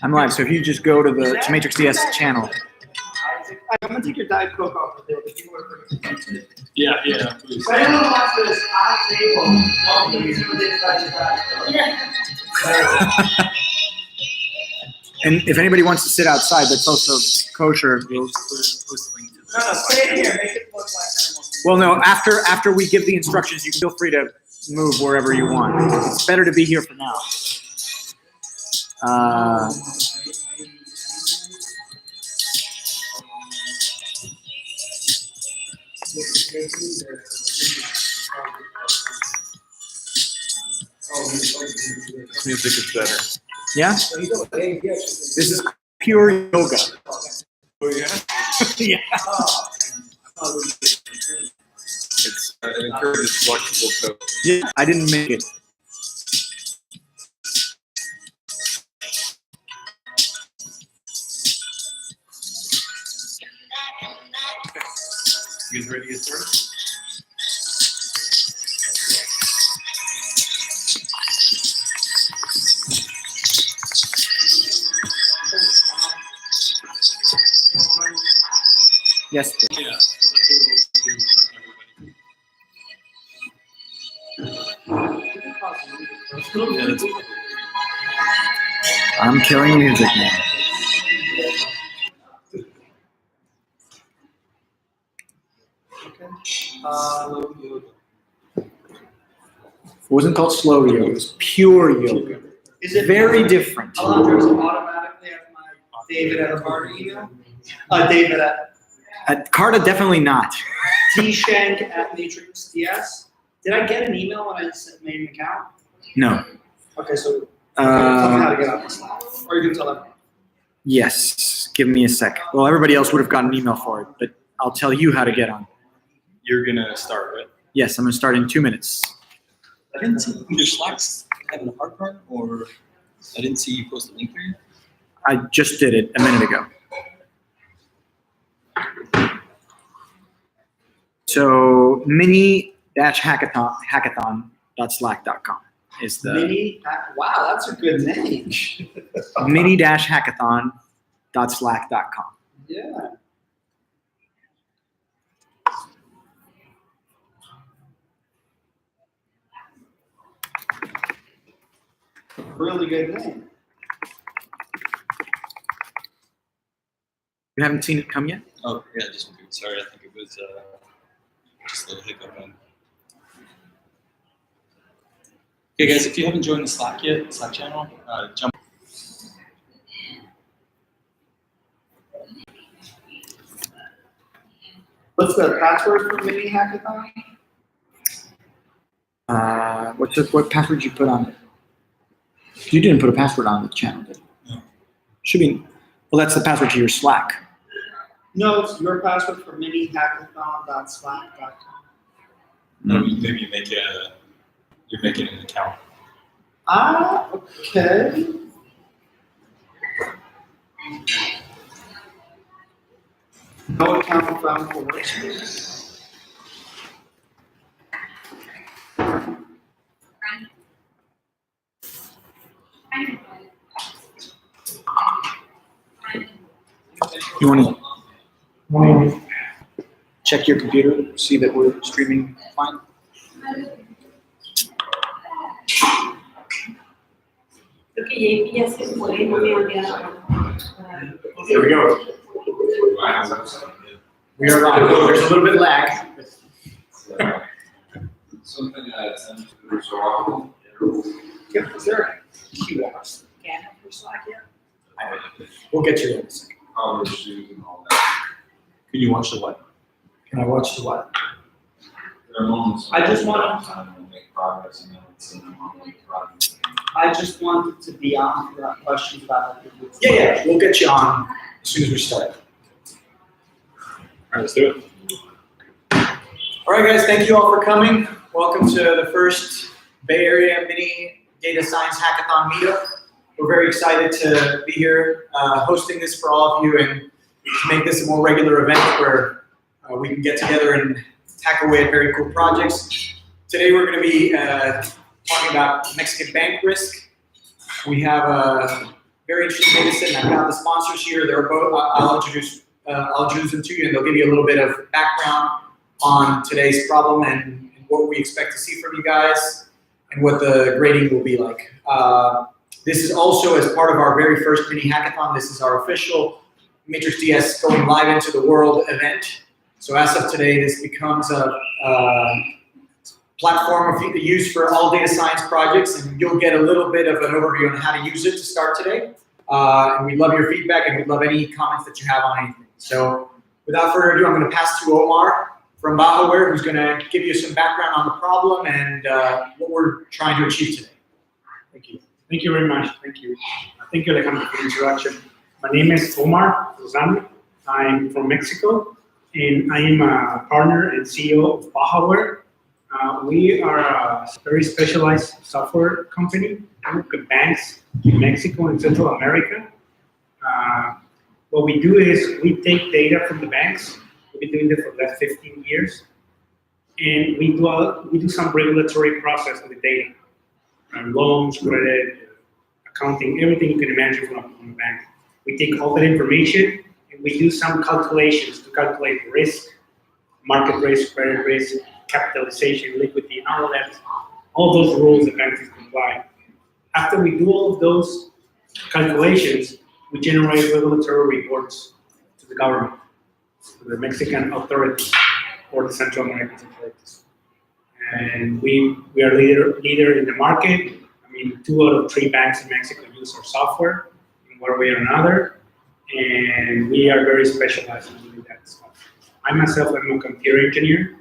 I'm live, so if you just go to the Matrix DS channel. I'm gonna take your Diet Coke off the table. Yeah, please. If anyone wants this hot table, don't use it with this And if anybody wants to sit outside, that's also kosher. We'll post the link to this. No, stay here. Make it look like Well, no, after we give the instructions, you can feel free to move wherever you want. It's better to be here for now. Music is better. Yeah? This is pure yoga. Oh, yeah? Yeah. It encourages flexible code. Yeah, I didn't make it. You guys ready to get started? Yes. Yeah. I'm killing music now. It wasn't called slow yoga, it was pure yoga. Is it Very different. Alejandro, is it automatically at my David at a Carter email? David At Carta, definitely not. T-Shank at Matrix DS. Did I get an email when I made an account? No. Okay, so tell me how to get on this line. Or you can tell everyone. Yes. Give me a sec. Well, everybody else would have gotten an email for it, but I'll tell you how to get on. You're gonna start, right? Yes, I'm going to start in 2 minutes. I didn't see either Slack's having a hard part, or I didn't see you post a link there. I just did it a minute ago. So mini-hackathon.slack.com is the Wow, that's a good name. mini-hackathon.slack.com. Yeah. Really good name. You haven't seen it come yet? Oh, yeah, just sorry. I think it was just a little hiccup. Okay, guys, if you haven't joined the Slack yet, Slack channel, jump. What's the password for Mini Hackathon? What password did you put on it? You didn't put a password on the channel, did you? No. Should be. Well, that's the password to your Slack. No, it's your password for minihackathon.slack.com. Maybe you make you're making an account. Okay. No account found for workspace. You want to check your computer, see that we're streaming fine? There we go. We are on. There's a little bit lag. Something that Yeah, is there a QR scanner for Slack yet? We'll get you in a second. color shoes and all that. Can you watch the what? Can I watch the what? There are moments I just want- time to make progress and then it's in the moment progress. I just wanted to be on for questions about it. Yeah, we'll get you on as soon as we start. All right, let's do it. All right, guys, thank you all for coming. Welcome to the first Bay Area Mini Data Science Hackathon meetup. We're very excited to be here hosting this for all of you and to make this a more regular event where we can get together and tackle away at very cool projects. Today we're going to be talking about Mexican bank risk. We have very interesting data set, and I've got the sponsors here. They're both, I'll introduce them to you, and they'll give you a little bit of background on today's problem and what we expect to see from you guys and what the grading will be like. This is also as part of our very first mini hackathon. This is our official Matrix DS going live into the world event. So as of today, this becomes a platform used for all data science projects, and you'll get a little bit of an overview on how to use it to start today. And we'd love your feedback, and we'd love any comments that you have on anything. So without further ado, I'm going to pass to Omar from BajaWare, who's going to give you some background on the problem and what we're trying to achieve today. Thank you. Thank you very much. Thank you. Thank you, Alejandro, for the introduction. My name is Omar Lozano. I'm from Mexico, and I am a partner and CEO of BajaWare. We are a very specialized software company. We work with banks in Mexico and Central America. What we do is we take data from the banks. We've been doing this for the last 15 years. And we do some regulatory process with the data. Loans, credit, accounting, everything you can imagine from a bank. We take all that information and we do some calculations to calculate risk, market risk, credit risk, capitalization, liquidity, and all those rules that banks comply. After we do all of those calculations, we generate regulatory reports to the government, to the Mexican authorities or the Central American authorities. And we are leader in the market. I mean, 2 out of 3 banks in Mexico use our software in one way or another, and we are very specialized in doing that stuff. I myself am a computer engineer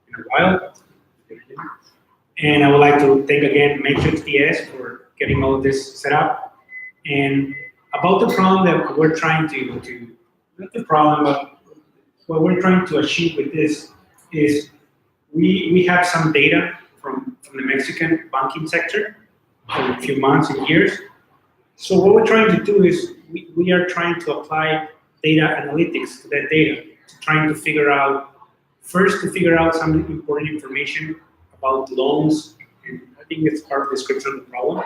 in a while, and I would like to thank again Matrix DS for getting all of this set up. And about the problem that we're trying to not the problem, but what we're trying to achieve with this is we have some data from the Mexican banking sector for a few months and years. So what we're trying to do is we are trying to apply data analytics to that data, trying to figure out some important information about loans, and I think it's part of the description of the problem.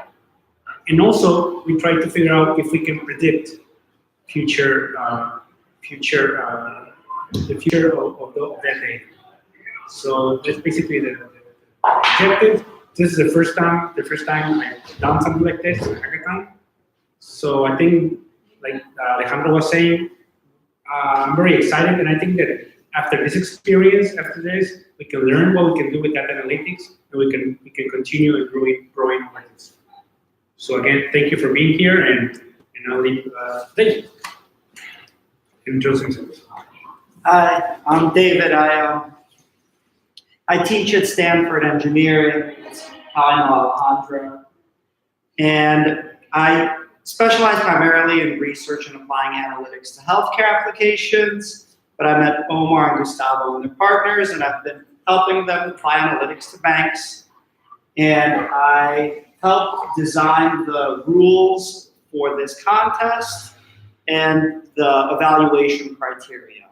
And also, we try to figure out if we can predict the future of that data. So that's basically the objective. This is the first time I've done something like this in a hackathon. So I think, like Alejandro was saying, I'm very excited, and I think that after this experience, we can learn what we can do with that analytics, and we can continue and growing like this. So again, thank you for being here, and I'll leave. Thank you. Introduce himself. Hi, I'm David. I teach at Stanford Engineering. That's how I know Alejandro. And I specialize primarily in research and applying analytics to healthcare applications. But I met Omar and Gustavo and their partners, and I've been helping them apply analytics to banks. And I helped design the rules for this contest and the evaluation criteria.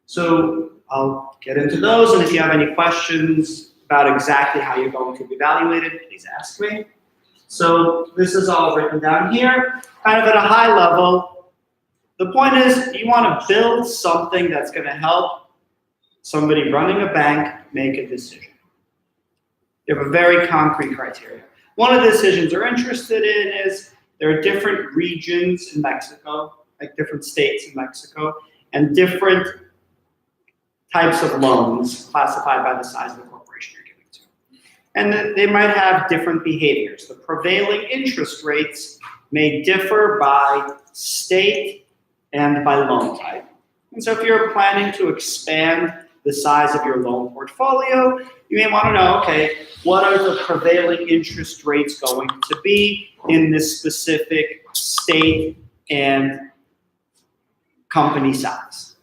So I'll get into those, and if you have any questions about exactly how you're going to be evaluated, please ask me. So this is all written down here, kind of at a high level. The point is, you want to build something that's going to help somebody running a bank make a decision. You have a very concrete criteria. One of the decisions they're interested in is there are different regions in Mexico, like different states in Mexico, and different types of loans classified by the size of the corporation you're giving to. And they might have different behaviors. The prevailing interest rates may differ by state and by loan type. And so if you're planning to expand the size of your loan portfolio, you may want to know, okay, what are the prevailing interest rates going to be in this specific state and company size?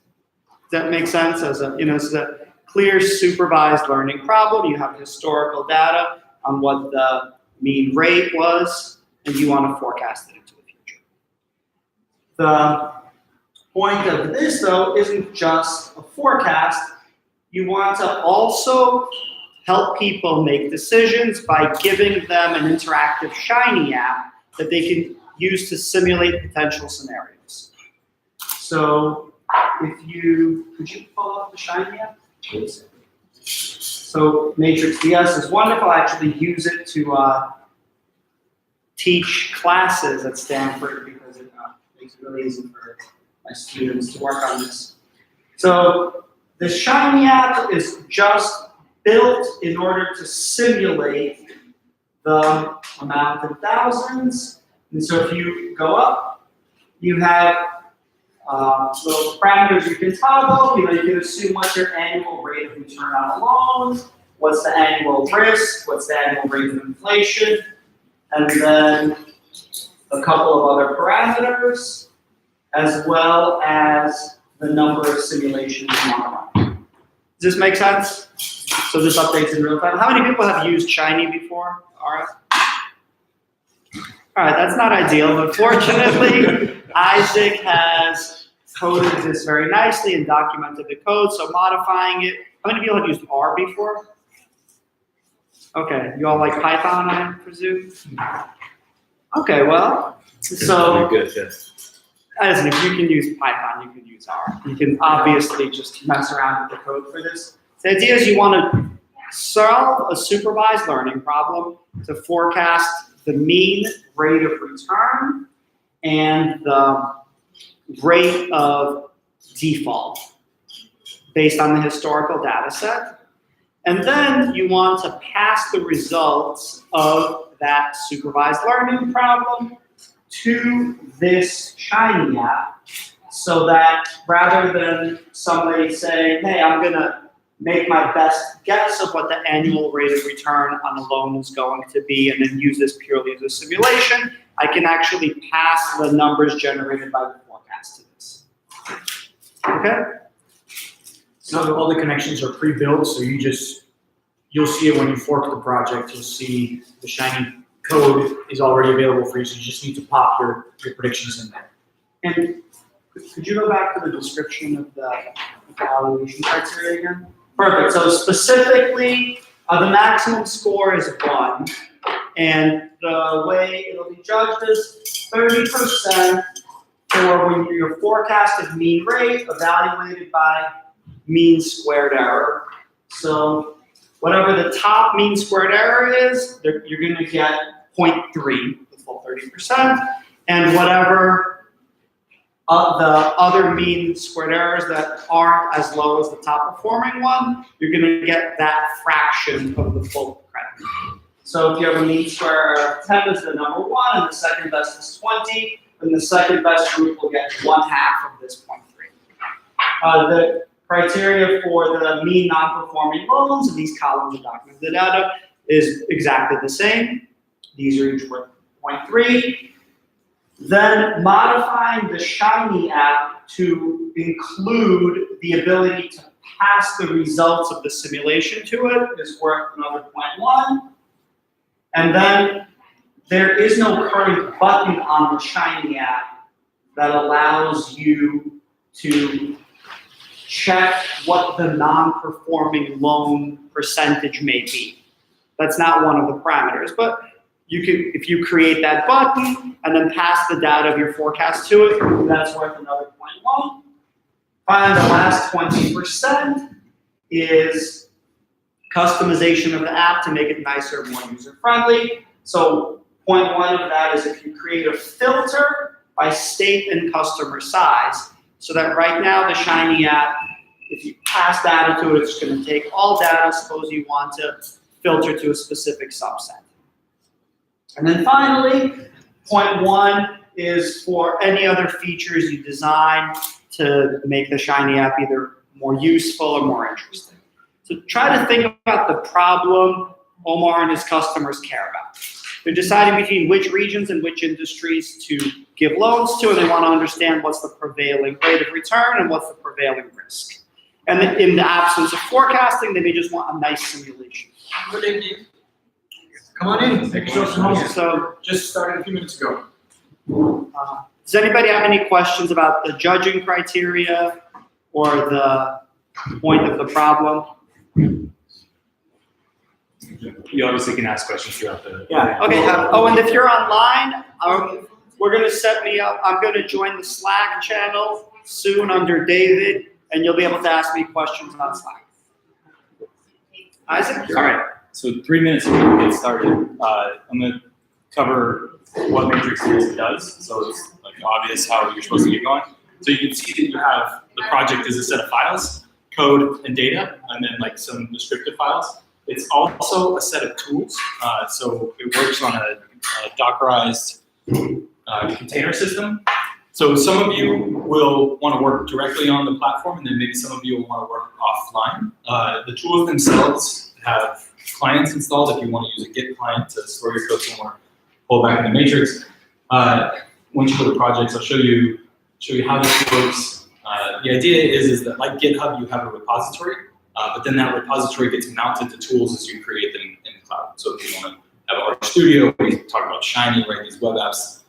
Does that make sense? As a, it's a clear supervised learning problem. You have historical data on what the mean rate was, and you want to forecast it into the future. The point of this, though, isn't just a forecast. You want to also help people make decisions by giving them an interactive Shiny app that they can used to simulate potential scenarios. So could you pull up the Shiny app, please? So Matrix DS is wonderful. I actually use it to teach classes at Stanford because it makes it really easy for my students to work on this. So the Shiny app is just built in order to simulate the amount in thousands. And so if you go up, you have little parameters you can toggle. You can assume what's your annual rate of return on a loan, what's the annual risk, what's the annual rate of inflation, and then a couple of other parameters, as well as the number of simulations you want to run. Does this make sense? So this updates in real time. How many people have used Shiny before? All right. All right, that's not ideal, but fortunately, Isaac has coded this very nicely and documented the code, so modifying it. How many people have used R before? Okay, you all like Python, I presume? Okay, well, so Good, yes. listen, if you can use Python, you can use R. You can obviously just mess around with the code for this. The idea is you want to solve a supervised learning problem to forecast the mean rate of return and the rate of default based on the historical data set. And then you want to pass the results of that supervised learning problem to this Shiny app so that rather than somebody saying, hey, I'm going to make my best guess of what the annual rate of return on a loan is going to be and then use this purely as a simulation, I can actually pass the numbers generated by the forecast to this. Okay? So all the connections are pre-built, so you'll see it when you fork the project. You'll see the Shiny code is already available for you, so you just need to pop your predictions in there. And could you go back to the description of the evaluation criteria again? Perfect. So specifically, the maximum score is 1, and the way it'll be judged is 30% for when your forecasted mean rate evaluated by mean squared error. So whatever the top mean squared error is, you're going to get 0.3, the full 30%, and whatever the other mean squared errors that aren't as low as the top performing one, you're going to get that fraction of the full credit. So if you have a mean square error of 10 is the number 1, and the second best is 20, then the second best group will get 1/2 of this 0.3. The criteria for the mean non-performing loans in these columns of documented data is exactly the same. These are each worth 0.3. Then modifying the Shiny app to include the ability to pass the results of the simulation to it is worth another 0.1. And then there is no current button on the Shiny app that allows you to check what the non-performing loan percentage may be. That's not one of the parameters, but you can, if you create that button and then pass the data of your forecast to it, that's worth another 0.1. Finally, the last 20% is customization of the app to make it nicer, more user-friendly. So 0.1 of that is if you create a filter by state and customer size, so that right now the Shiny app, if you pass data to it, it's going to take all data. Suppose you want to filter to a specific subset. And then finally, 0.1 is for any other features you design to make the Shiny app either more useful or more interesting. So try to think about the problem Omar and his customers care about. They're deciding between which regions and which industries to give loans to, and they want to understand what's the prevailing rate of return and what's the prevailing risk. And in the absence of forecasting, they may just want a nice simulation. Good evening. Come on in. Thank you so much. So, Just started a few minutes ago. does anybody have any questions about the judging criteria or the point of the problem? You obviously can ask questions throughout the. Yeah. Okay. And if you're online, we're gonna set me up. I'm gonna join the Slack channel soon under David, and you'll be able to ask me questions on Slack. Isaac? All right. So 3 minutes before we get started, I'm going to cover what Matrix does. So it's like obvious how you're supposed to get going. So you can see that you have the project is a set of files, code and data, and then like some descriptive files. It's also a set of tools. So it works on a Dockerized container system. So some of you will want to work directly on the platform, and then maybe some of you will want to work offline. The tools themselves have clients installed if you want to use a Git client to store your code somewhere, pull back in the Matrix. Once you go to projects, I'll show you how this works. The idea is that like GitHub, you have a repository, but then that repository gets mounted to tools as you create them in the cloud. So if you want to have RStudio, we talk about Shiny, right? These web apps.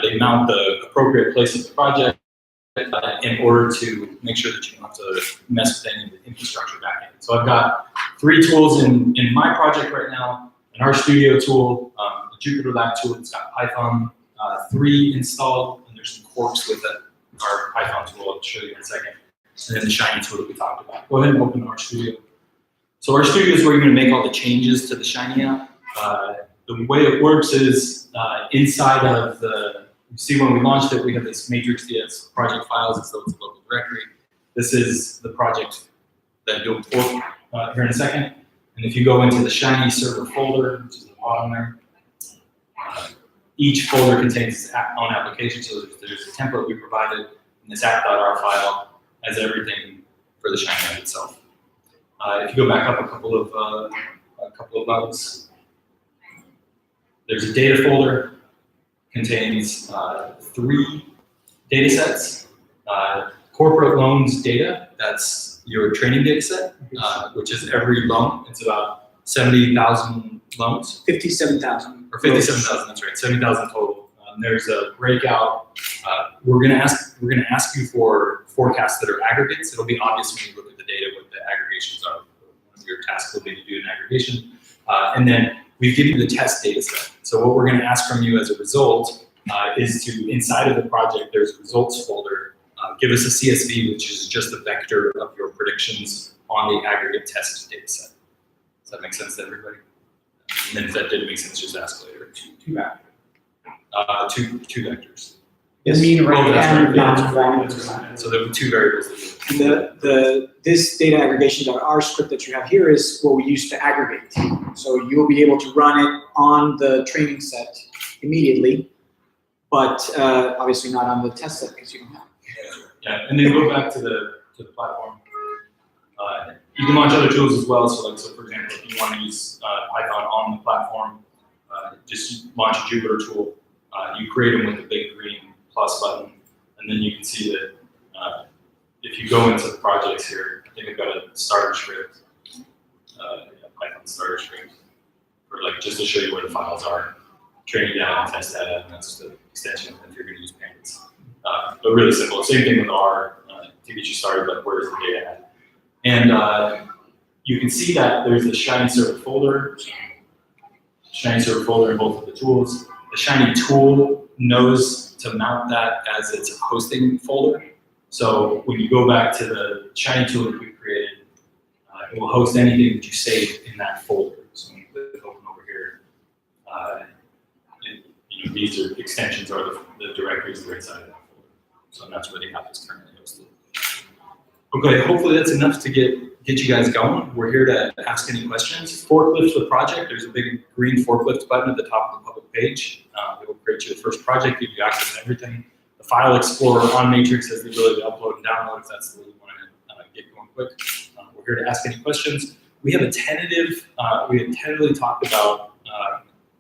They mount the appropriate place of the project in order to make sure that you don't have to mess with any of the infrastructure backend. So I've got 3 tools in my project right now: an RStudio tool, a Jupyter Lab tool that's got Python 3 installed, and there's some quirks with it. Our Python tool, I'll show you in a second, and then the Shiny tool that we talked about. Go ahead and open RStudio. So RStudio is where you're going to make all the changes to the Shiny app. The way it works is inside of you see when we launched it, we have this matrix.ds project files as though it's a local directory. This is the project that you'll pull here in a second. And if you go into the Shiny server folder, which is at the bottom there, each folder contains its own application. So there's a template we provided, and this app.r file has everything for the Shiny app itself. If you go back up a couple of levels, there's a data folder, contains 3 data sets. Corporate loans data, that's your training data set, which is every loan. It's about 70,000 loans. 57,000. Or 57,000, that's right, 70,000 total. There's a breakout. We're gonna ask you for forecasts that are aggregates. It'll be obvious when you look at the data what the aggregations are. One of your tasks will be to do an aggregation. And then we give you the test data set. So what we're going to ask from you as a result is to, inside of the project, there's a results folder. Give us a CSV, which is just a vector of your predictions on the aggregate test data set. Does that make sense to everybody? And then if that didn't make sense, just ask later. 2 vectors. Two vectors. Yes. Mean rate Oh, that's and right. Yeah, non-random. that's right. So there were 2 variables. This data aggregation.r script that you have here is what we use to aggregate. So you'll be able to run it on the training set immediately, but obviously not on the test set because you don't have it. Yeah, and then go back to the platform. You can launch other tools as well. So for example, if you want to use Python on the platform, just launch a Jupyter tool. You create them with the big green plus button, and then you can see that if you go into the projects here, I think I've got a starter script, Python starter script, for like just to show you where the files are, training data and test data, and that's the extension if you're going to use pandas. But really simple. Same thing with R to get you started, but where's the data at? And you can see that there's the Shiny server folder in both of the tools. The Shiny tool knows to mount that as its hosting folder. So when you go back to the Shiny tool that we created, it will host anything that you save in that folder. So when you click open over here, these are extensions are the directories that are inside of that folder. So that's where the app is currently hosted. Okay, hopefully that's enough to get you guys going. We're here to ask any questions. Forklift the project. There's a big green forklift button at the top of the public page. It will create you the first project, give you access to everything. The File Explorer on Matrix has the ability to upload and download if that's the way you want to get going quick. We're here to ask any questions. We have a tentative, we had tentatively talked about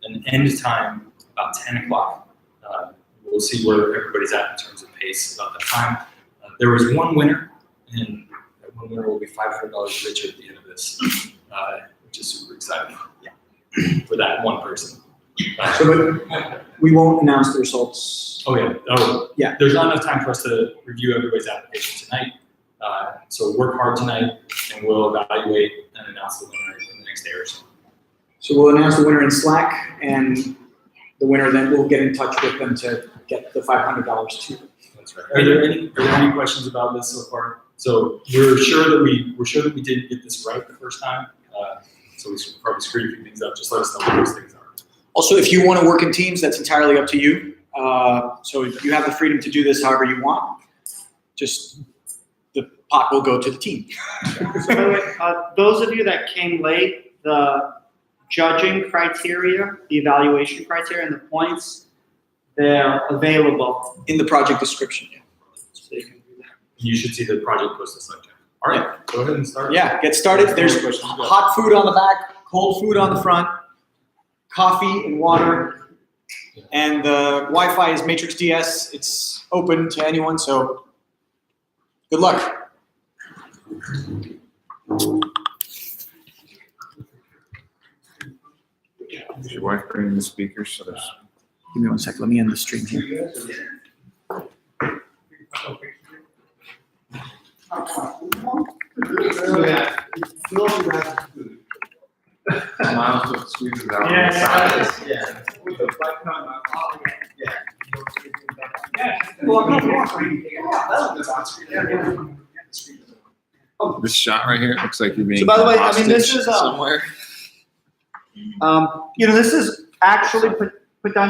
an end time about 10 o'clock. We'll see where everybody's at in terms of pace about that time. There was one winner, and that one winner will be $500 richer at the end of this, which is super exciting for that one person. So but we won't announce the results. Oh yeah. Oh yeah. There's not enough time for us to review everybody's application tonight. So work hard tonight, and we'll evaluate and announce the winner in the next day or so. So we'll announce the winner in Slack, and the winner then will get in touch with them to get the $500 too. That's right. Are there any questions about this so far? So we're sure that we didn't get this right the first time. So we should probably screwed a few things up. Just let us know what those things are. Also, if you want to work in teams, that's entirely up to you. So you have the freedom to do this however you want. Just the pot will go to the team. So by the way, those of you that came late, the judging criteria, the evaluation criteria, and the points, they're available. In the project description, yeah. So you can do that. You should see the project posted like that. All right, go ahead and start. Yeah, get started. There's hot food on the back, cold food on the front, coffee and water, and the Wi-Fi is Matrix DS. It's open to anyone, so good luck. Is your wife bringing the speakers? So there's. Give me 1 second. Let me end the stream here. Miles with squeezes out on the Yeah, sides. yeah. This shot right here looks like you're being So by the way, I mean, this hostage is, somewhere. This is actually potentially